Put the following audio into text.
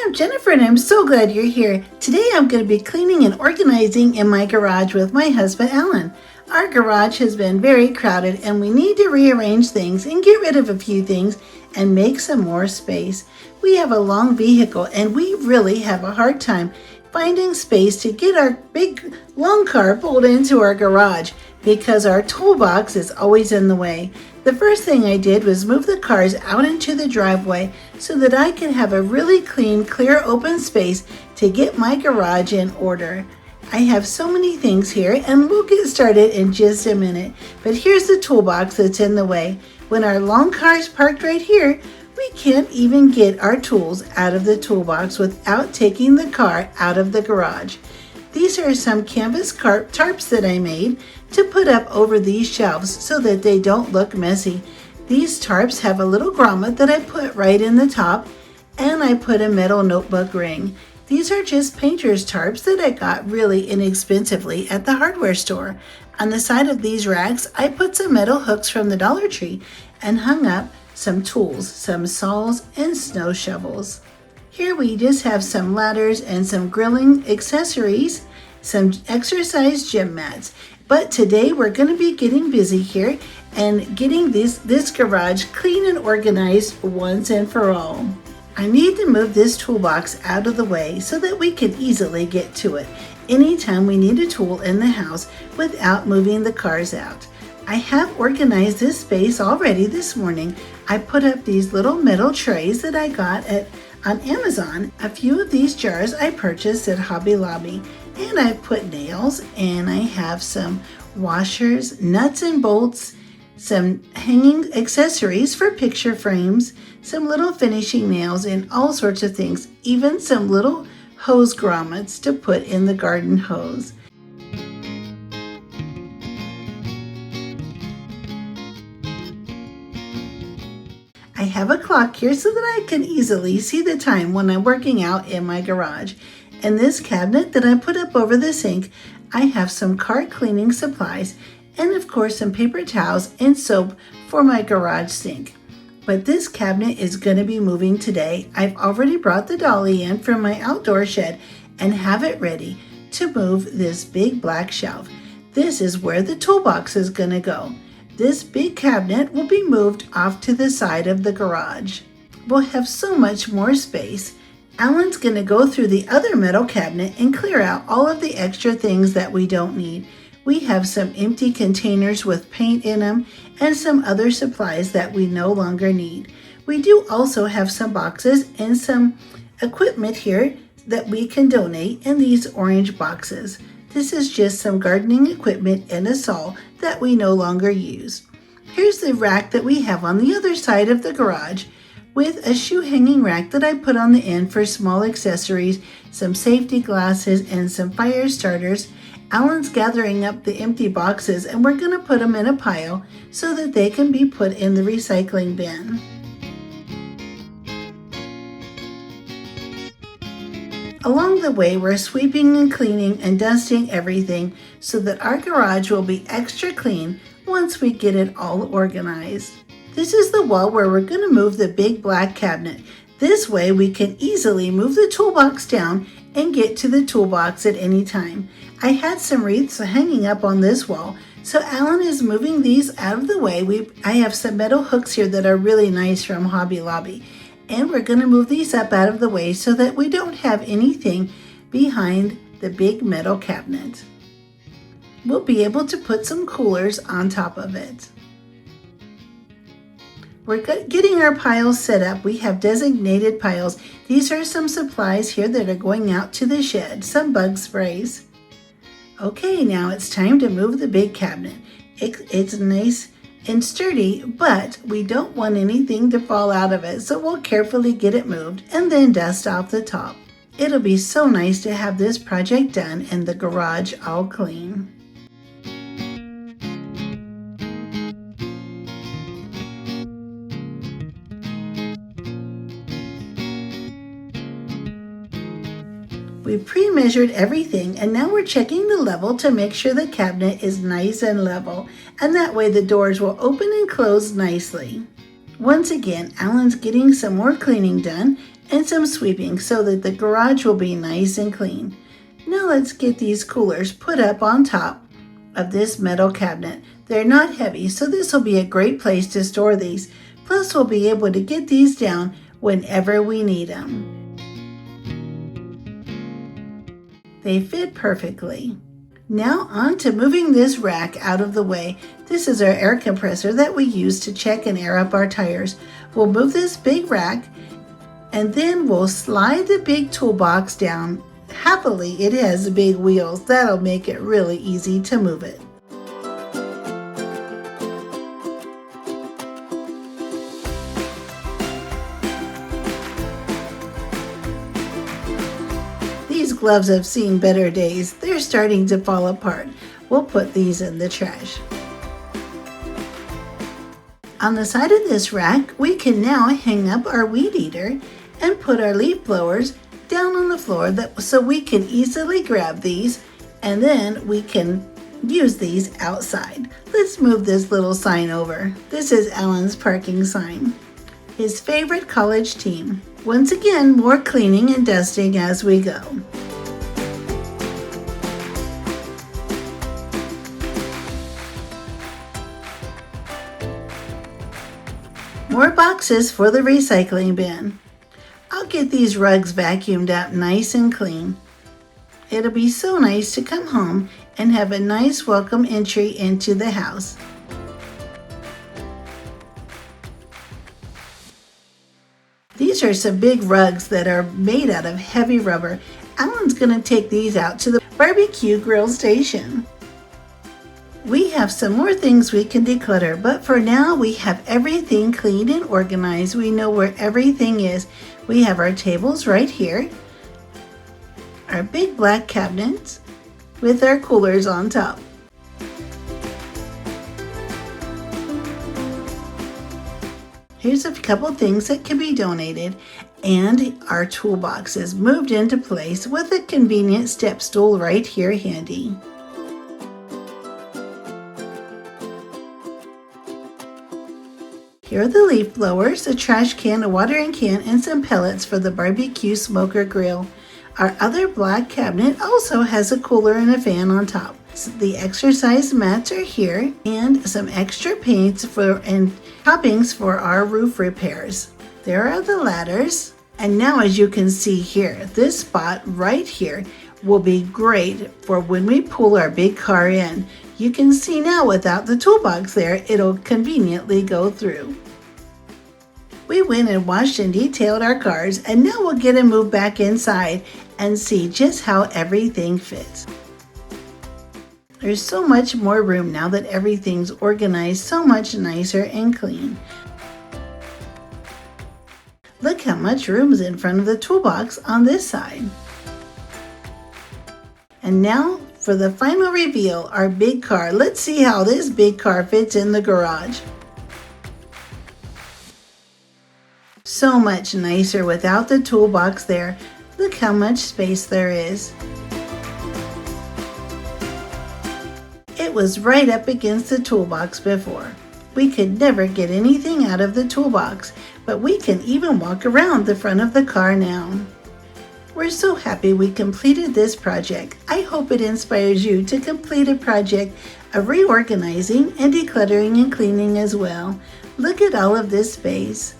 I'm Jennifer and I'm so glad you're here. Today I'm going to be cleaning and organizing in my garage with my husband Alan. Our garage has been very crowded and we need to rearrange things and get rid of a few things and make some more space. We have a long vehicle and we really have a hard time finding space to get our big long car pulled into our garage because our toolbox is always in the way. The first thing I did was move the cars out into the driveway so that I can have a really clean, clear, open space to get my garage in order. I have so many things here and we'll get started in just a minute. But here's the toolbox that's in the way. When our long car is parked right here, we can't even get our tools out of the toolbox without taking the car out of the garage. These are some canvas tarps that I made to put up over these shelves so that they don't look messy. These tarps have a little grommet that I put right in the top, and I put a metal notebook ring. These are just painter's tarps that I got really inexpensively at the hardware store. On the side of these racks, I put some metal hooks from the Dollar Tree and hung up some tools, some saws and snow shovels. Here we just have some ladders and some grilling accessories, some exercise gym mats. But today we're going to be getting busy here and getting this garage clean and organized once and for all. I need to move this toolbox out of the way so that we can easily get to it anytime we need a tool in the house without moving the cars out. I have organized this space already this morning. I put up these little metal trays that I got on Amazon. A few of these jars I purchased at Hobby Lobby, and I put nails, and I have some washers, nuts and bolts, some hanging accessories for picture frames, some little finishing nails, and all sorts of things, even some little hose grommets to put in the garden hose. I have a clock here so that I can easily see the time when I'm working out in my garage. In this cabinet that I put up over the sink, I have some car cleaning supplies and of course some paper towels and soap for my garage sink. But this cabinet is going to be moving today. I've already brought the dolly in from my outdoor shed and have it ready to move this big black shelf. This is where the toolbox is going to go. This big cabinet will be moved off to the side of the garage. We'll have so much more space. Alan's going to go through the other metal cabinet and clear out all of the extra things that we don't need. We have some empty containers with paint in them and some other supplies that we no longer need. We do also have some boxes and some equipment here that we can donate in these orange boxes. This is just some gardening equipment and a saw that we no longer use. Here's the rack that we have on the other side of the garage with a shoe hanging rack that I put on the end for small accessories, some safety glasses, and some fire starters. Alan's gathering up the empty boxes and we're going to put them in a pile so that they can be put in the recycling bin. Along the way, we're sweeping and cleaning and dusting everything so that our garage will be extra clean once we get it all organized. This is the wall where we're going to move the big black cabinet. This way we can easily move the toolbox down and get to the toolbox at any time. I had some wreaths hanging up on this wall, so Alan is moving these out of the way. I have some metal hooks here that are really nice from Hobby Lobby. And we're going to move these up out of the way so that we don't have anything behind the big metal cabinet. We'll be able to put some coolers on top of it. We're getting our piles set up. We have designated piles. These are some supplies here that are going out to the shed, some bug sprays. Okay, now it's time to move the big cabinet. It's nice and sturdy, but we don't want anything to fall out of it, so we'll carefully get it moved and then dust off the top. It'll be so nice to have this project done and the garage all clean. We've pre-measured everything and now we're checking the level to make sure the cabinet is nice and level, and that way the doors will open and close nicely. Once again, Alan's getting some more cleaning done and some sweeping so that the garage will be nice and clean. Now let's get these coolers put up on top of this metal cabinet. They're not heavy, so this will be a great place to store these. Plus, we'll be able to get these down whenever we need them. They fit perfectly. Now on to moving this rack out of the way. This is our air compressor that we use to check and air up our tires. We'll move this big rack and then we'll slide the big toolbox down. Happily, it has big wheels. That'll make it really easy to move it. These gloves have seen better days. They're starting to fall apart. We'll put these in the trash. On the side of this rack, we can now hang up our weed eater and put our leaf blowers down on the floor so we can easily grab these, and then we can use these outside. Let's move this little sign over. This is Alan's parking sign. His favorite college team. Once again, more cleaning and dusting as we go. More boxes for the recycling bin. I'll get these rugs vacuumed up nice and clean. It'll be so nice to come home and have a nice welcome entry into the house. These are some big rugs that are made out of heavy rubber. Alan's going to take these out to the barbecue grill station. We have some more things we can declutter, but for now we have everything clean and organized. We know where everything is. We have our tables right here, our big black cabinets with our coolers on top. Here's a couple things that can be donated, and our toolbox is moved into place with a convenient step stool right here handy. Here are the leaf blowers, a trash can, a watering can, and some pellets for the barbecue smoker grill. Our other black cabinet also has a cooler and a fan on top. So the exercise mats are here, and some extra paints and toppings for our roof repairs. There are the ladders, and now as you can see here, this spot right here will be great for when we pull our big car in. You can see now without the toolbox there, it'll conveniently go through. We went and washed and detailed our cars, and now we'll get them moved back inside and see just how everything fits. There's so much more room now that everything's organized so much nicer and clean. Look how much room is in front of the toolbox on this side. And now for the final reveal, our big car. Let's see how this big car fits in the garage. So much nicer without the toolbox there. Look how much space there is. It was right up against the toolbox before. We could never get anything out of the toolbox, but we can even walk around the front of the car now. We're so happy we completed this project. I hope it inspires you to complete a project of reorganizing and decluttering and cleaning as well. Look at all of this space.